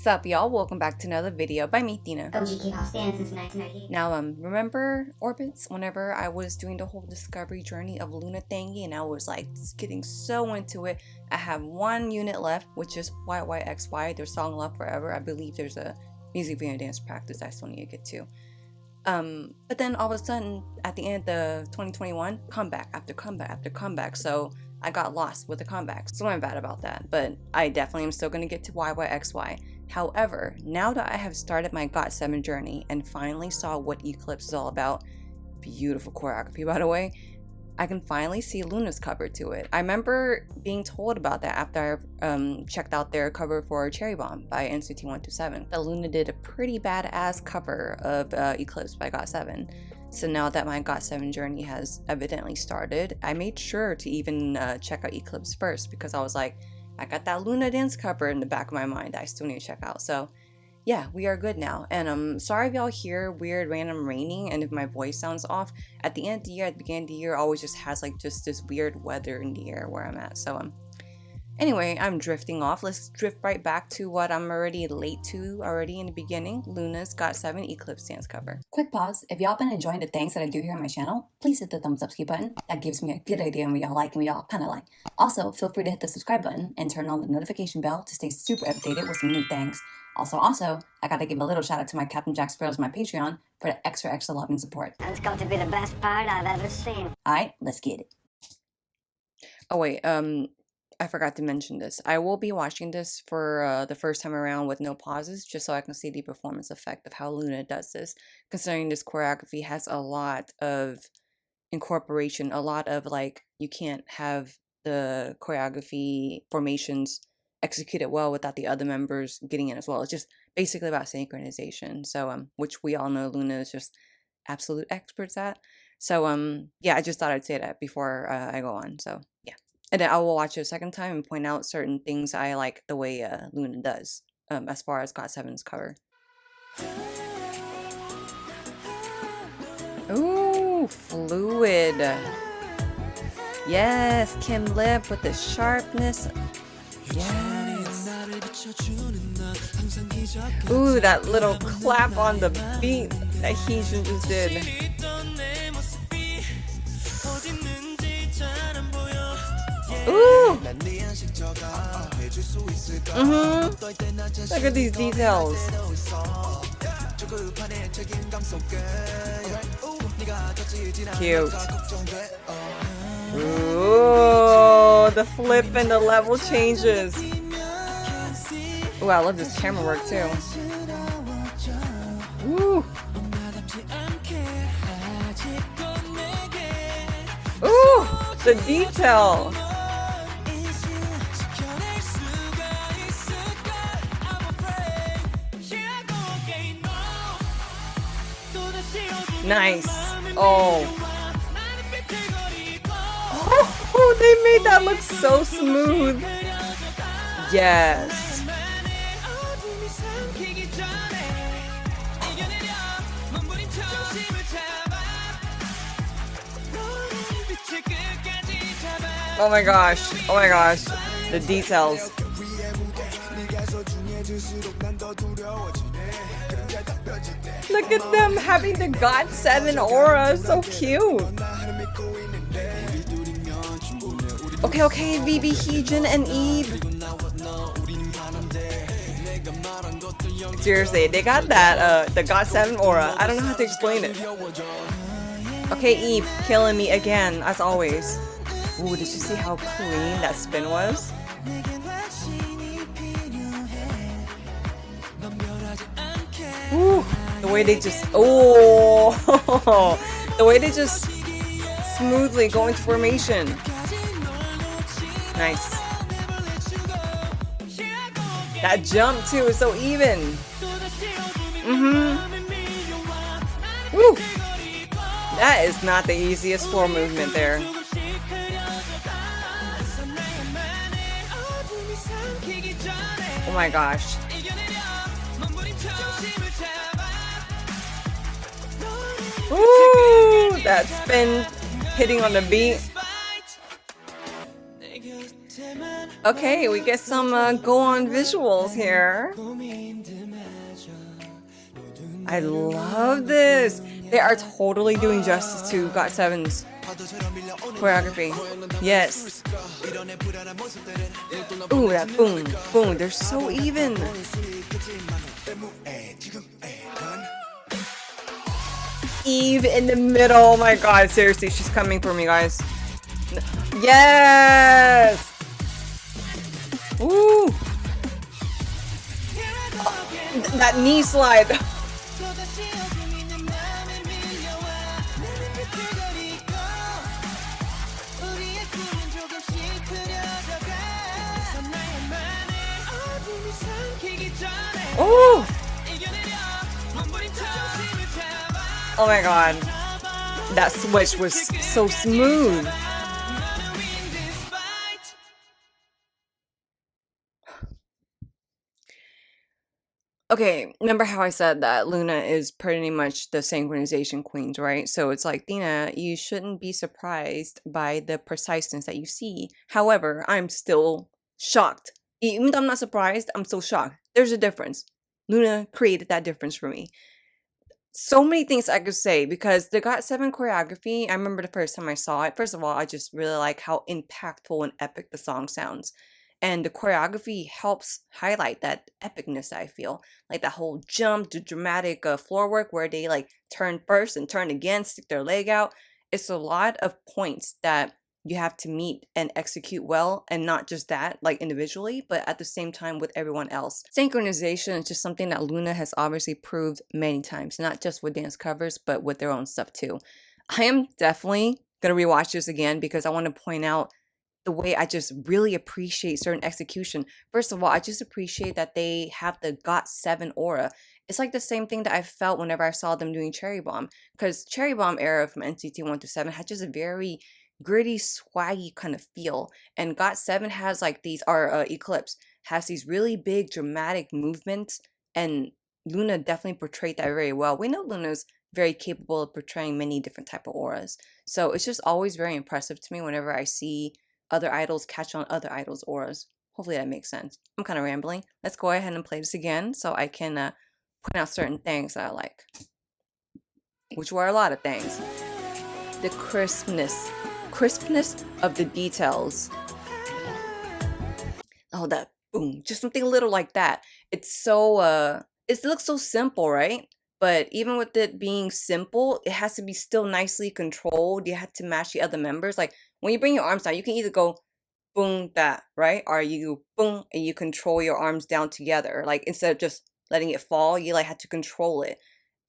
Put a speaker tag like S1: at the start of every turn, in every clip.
S1: Sup y'all, welcome back to another video by me, Thina.
S2: OG K-pop stand since 1998.
S1: Now remember Orbits whenever I was doing the whole discovery journey of Loona thingy and I was like getting so into it. I have one unit left, which is YYXY, their song Love Forever. I believe there's a music video dance practice I still need to get to. But then all of a sudden at the end of 2021, comeback after comeback after comeback, so I got lost with the comebacks, so I'm bad about that, but I definitely am still going to get to YYXY. However, now that I have started my GOT7 journey and finally saw what Eclipse is all about, beautiful choreography by the way, I can finally see Loona's cover to it. I remember being told about that after I checked out their cover for Cherry Bomb by NCT127. That Loona did a pretty badass cover of Eclipse by GOT7. So now that my GOT7 journey has evidently started, I made sure to even check out Eclipse first because I was like, I got that Loona dance cover in the back of my mind I still need to check out. So yeah, we are good now. And I'm sorry if y'all hear weird random raining and if my voice sounds off. At the end of the year, at the beginning of the year, always just has like just this weird weather in the air where I'm at. So anyway, I'm drifting off. Let's drift right back to what I'm already late to already in the beginning. Loona's GOT7 Eclipse dance cover.
S3: Quick pause. If y'all been enjoying the things that I do here on my channel, please hit the thumbs up ski button. That gives me a good idea on what y'all like and what y'all kind of like. Also, feel free to hit the subscribe button and turn on the notification bell to stay super updated with some new things. Also, I gotta give a little shout out to my Captain Jack Sparrows, my Patreon, for the extra love and support.
S2: It's going to be the best part I've ever seen.
S3: Alright, let's get it.
S1: Oh wait, I forgot to mention this. I will be watching this for the first time around with no pauses, just so I can see the performance effect of how Loona does this, considering this choreography has a lot of incorporation, a lot of like, you can't have the choreography formations executed well without the other members getting in as well. It's just basically about synchronization. So which we all know Loona is just absolute experts at. So yeah, I just thought I'd say that before I go on. So yeah. And then I will watch it a second time and point out certain things I like the way Loona does as far as GOT7's cover. Ooh, fluid. Yes, Kim Lip with the sharpness. Yes. Ooh, that little clap on the beat that Heejun just did. Ooh! Look at these details. Cute. Ooh, the flip and the level changes. Ooh, I love this camera work too. Ooh. Ooh, the detail. Nice. Oh, they made that look so smooth. Yes. Oh my gosh. Oh my gosh. The details. Look at them having the GOT7 aura. So cute. Okay, VV, Heejun, and Eve. Seriously, they got that, the GOT7 aura. I don't know how to explain it. Okay, Eve, killing me again, as always. Ooh, did you see how clean that spin was? Ooh, the way they just, oh, the way they just smoothly go into formation. Nice. That jump too is so even. Woo. That is not the easiest floor movement there. Oh my gosh. Ooh, that spin hitting on the beat. Okay, we get some go on visuals here. I love this. They are totally doing justice to GOT7's choreography. Yes. Ooh, that boom, boom. They're so even. Eve in the middle. Oh my god, seriously, she's coming for me, guys. Yes! Ooh! Oh, that knee slide. Oh! Oh my god. That switch was so smooth. Okay, remember how I said that Loona is pretty much the synchronization queens, right? So it's like, Dina, you shouldn't be surprised by the preciseness that you see. However, I'm still shocked. Even though I'm not surprised, I'm still shocked. There's a difference. Loona created that difference for me. So many things I could say because the GOT7 choreography, I remember the first time I saw it. First of all, I just really like how impactful and epic the song sounds. And the choreography helps highlight that epicness, I feel. Like that whole jump, the dramatic floor work where they like turn first and turn again, stick their leg out. It's a lot of points that you have to meet and execute well, and not just that, like individually, but at the same time with everyone else. Synchronization is just something that Loona has obviously proved many times, not just with dance covers, but with their own stuff too. I am definitely gonna rewatch this again because I want to point out the way I just really appreciate certain execution. First of all, I just appreciate that they have the GOT7 aura. It's like the same thing that I felt whenever I saw them doing Cherry Bomb, because Cherry Bomb era from NCT 127 had just a very gritty, swaggy kind of feel, and GOT7 has like these, or Eclipse has these really big dramatic movements, and Loona definitely portrayed that very well. We know Luna's very capable of portraying many different type of auras, so it's just always very impressive to me whenever I see other idols catch on other idols' auras. Hopefully that makes sense. I'm kind of rambling. Let's go ahead and play this again so I can point out certain things that I like, which were a lot of things. The crispness of the details. Oh, that boom, just something little like that. It's so it looks so simple, right? But even with it being simple, it has to be still nicely controlled. You have to match the other members. Like when you bring your arms down, you can either go boom, that, right? Or you boom and you control your arms down together. Like instead of just letting it fall, you like have to control it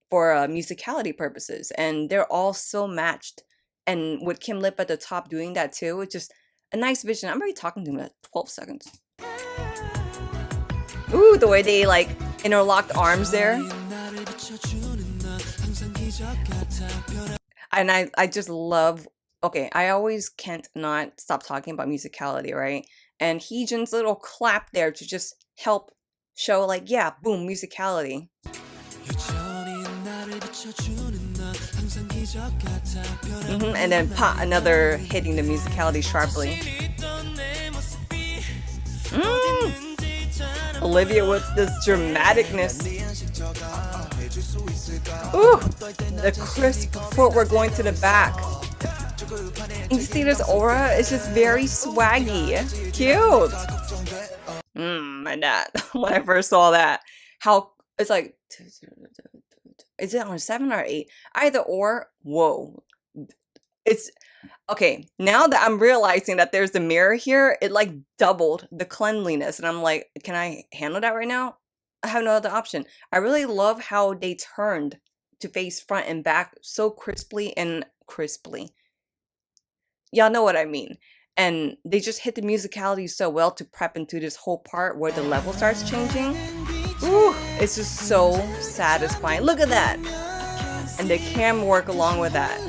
S1: for musicality purposes. And they're all so matched. And with Kim Lip at the top doing that too, it's just a nice vision. I'm already talking to him at 12 seconds. Ooh, the way they like interlocked arms there. And I just love, okay, I always can't not stop talking about musicality, right? And Heejin's little clap there to just help show like, yeah, boom, musicality. And then pop, another hitting the musicality sharply. Olivia with this dramaticness. Ooh, the crisp footwork going to the back. You see this aura? It's just very swaggy. Cute. My dad, when I first saw that, how it's like, is it on 7 or 8? Either or, whoa. It's okay. Now that I'm realizing that there's the mirror here, it like doubled the cleanliness. And I'm like, can I handle that right now? I have no other option. I really love how they turned to face front and back so crisply and crisply. Y'all know what I mean. And they just hit the musicality so well to prep into this whole part where the level starts changing. Ooh, it's just so satisfying. Look at that. And the camera work along with that.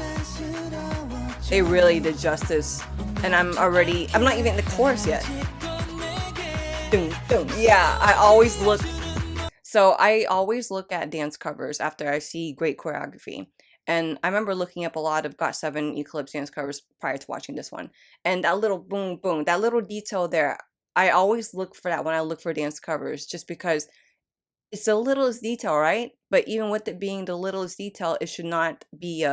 S1: They really did justice. And I'm not even in the chorus yet. Doom, doom. Yeah, I always look at dance covers after I see great choreography. And I remember looking up a lot of GOT7 Eclipse dance covers prior to watching this one. And that little boom, boom, that little detail there, I always look for that when I look for dance covers, just because it's the littlest detail, right? But even with it being the littlest detail, it should not be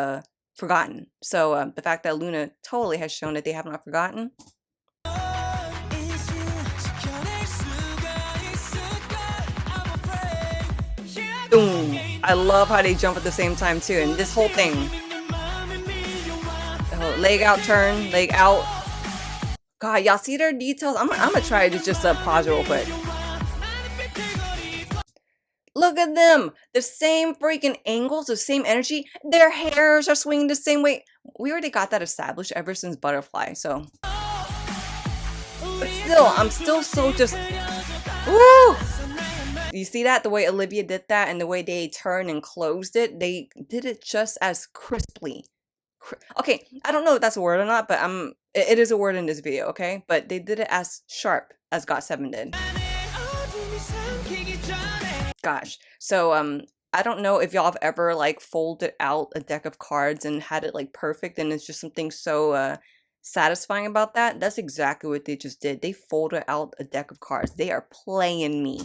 S1: forgotten. So the fact that Loona totally has shown that they have not forgotten. Boom! I love how they jump at the same time too, and this whole thing. Oh, leg out turn, leg out. God, y'all see their details? I'm gonna try to just pause real quick. Look at them! The same freaking angles, the same energy. Their hairs are swinging the same way. We already got that established ever since Butterfly, so. But still, I'm still so just. Woo! You see that? The way Olivia did that and the way they turned and closed it, they did it just as crisply. Okay, I don't know if that's a word or not, but it is a word in this video, okay? But they did it as sharp as GOT7 did. Gosh. So I don't know if y'all have ever like folded out a deck of cards and had it like perfect, and it's just something so satisfying about that. That's exactly what they just did. They folded out a deck of cards. They are playing me.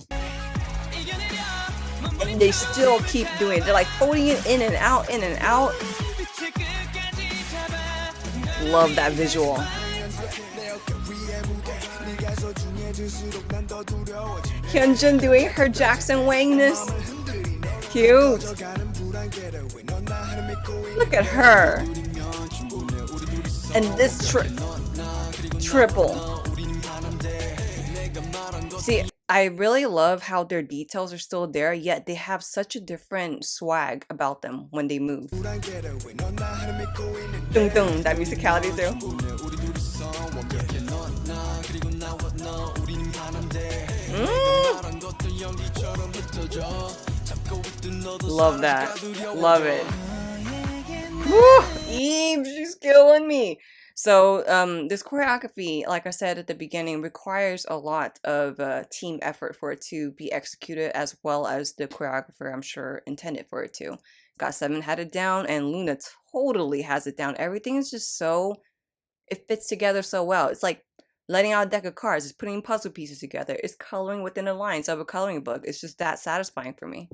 S1: And they still keep doing it. They're like folding it in and out, in and out. Love that visual. Hyunjin doing her Jackson Wangness. Cute. Look at her. And this triple. See, I really love how their details are still there, yet they have such a different swag about them when they move. Dung dung, that musicality too. Love that. Love it. Woo! Eve, she's killing me. So this choreography, like I said at the beginning, requires a lot of team effort for it to be executed, as well as the choreographer, I'm sure, intended for it to. GOT7 had it down, and Loona totally has it down. Everything is just so, it fits together so well. It's like letting out a deck of cards. It's putting puzzle pieces together. It's coloring within the lines of a coloring book. It's just that satisfying for me.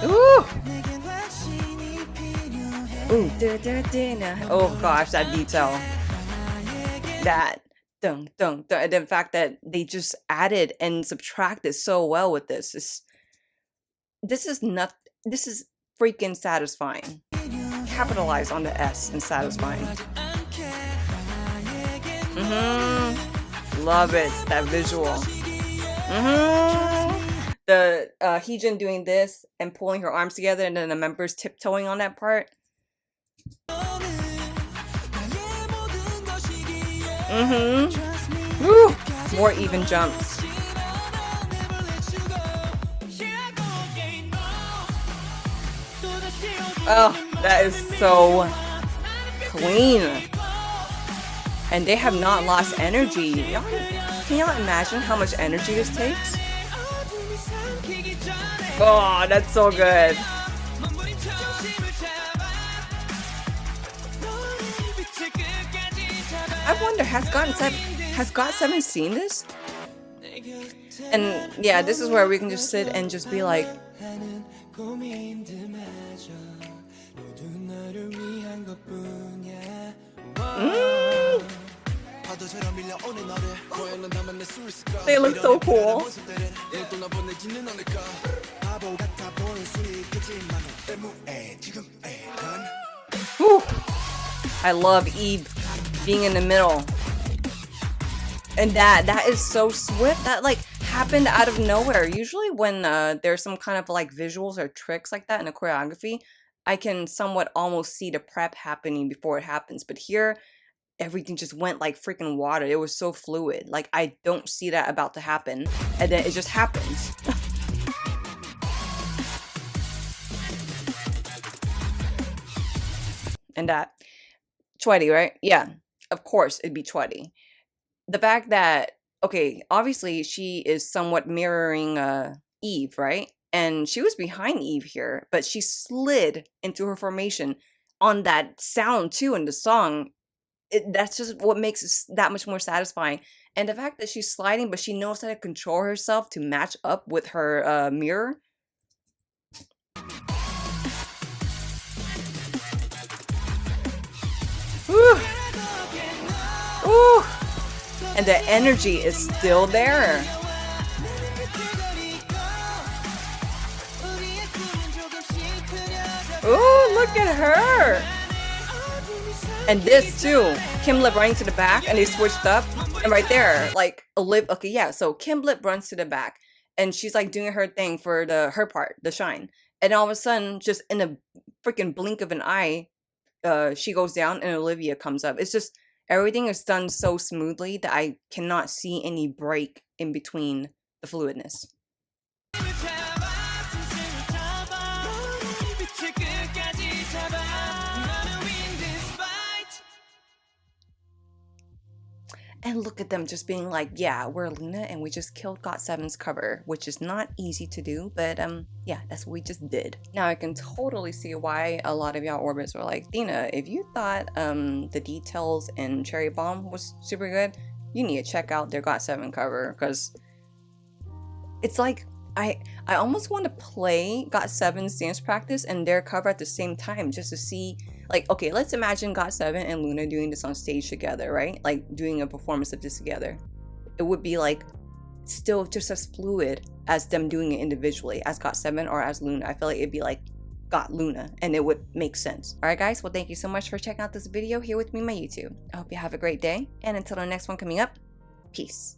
S1: Ooh! Ooh, oh gosh, that detail. That dun dun dun. And the fact that they just added and subtracted so well with this is freaking satisfying. Capitalize on the S and satisfying. Love it, that visual. The Heejin doing this and pulling her arms together, and then the members tiptoeing on that part. Woo! More even jumps. Oh, that is so clean. And they have not lost energy. Can y'all imagine how much energy this takes? Oh, that's so good. I wonder, has GOT7 seen this? And yeah, this is where we can just sit and just be like, They look so cool. Whew. I love Eve being in the middle. And that is so swift. That like happened out of nowhere. Usually when there's some kind of like visuals or tricks like that in a choreography, I can somewhat almost see the prep happening before it happens. But here, everything just went like freaking water. It was so fluid. Like I don't see that about to happen. And then it just happens. And that Chwetti, right? Yeah, of course it'd be Chwetti. The fact that, okay, obviously she is somewhat mirroring Eve, right? And she was behind Eve here, but she slid into her formation on that sound too in the song. that's just what makes it that much more satisfying. And the fact that she's sliding, but she knows how to control herself to match up with her mirror. Ooh. Ooh. And the energy is still there. Ooh, look at her. And this too, Kim Lip running to the back, and they switched up, and right there, like okay, yeah. So Kim Lip runs to the back, and she's like doing her thing for her part, the shine, and all of a sudden, just in a freaking blink of an eye, she goes down, and Olivia comes up. It's just everything is done so smoothly that I cannot see any break in between the fluidness. And look at them just being like, yeah, we're Loona and we just killed GOT7's cover, which is not easy to do, but yeah, that's what we just did. Now I can totally see why a lot of y'all orbits were like, Xthina, if you thought the details in Cherry Bomb was super good, you need to check out their GOT7 cover, because it's like I almost want to play GOT7's dance practice and their cover at the same time, just to see, like, okay, let's imagine GOT7 and Loona doing this on stage together, right? Like doing a performance of this together. It would be like still just as fluid as them doing it individually as GOT7 or as Loona. I feel like it'd be like Got Loona, and it would make sense. All right, guys. Well, thank you so much for checking out this video here with me on my YouTube. I hope you have a great day, and until the next one coming up, peace.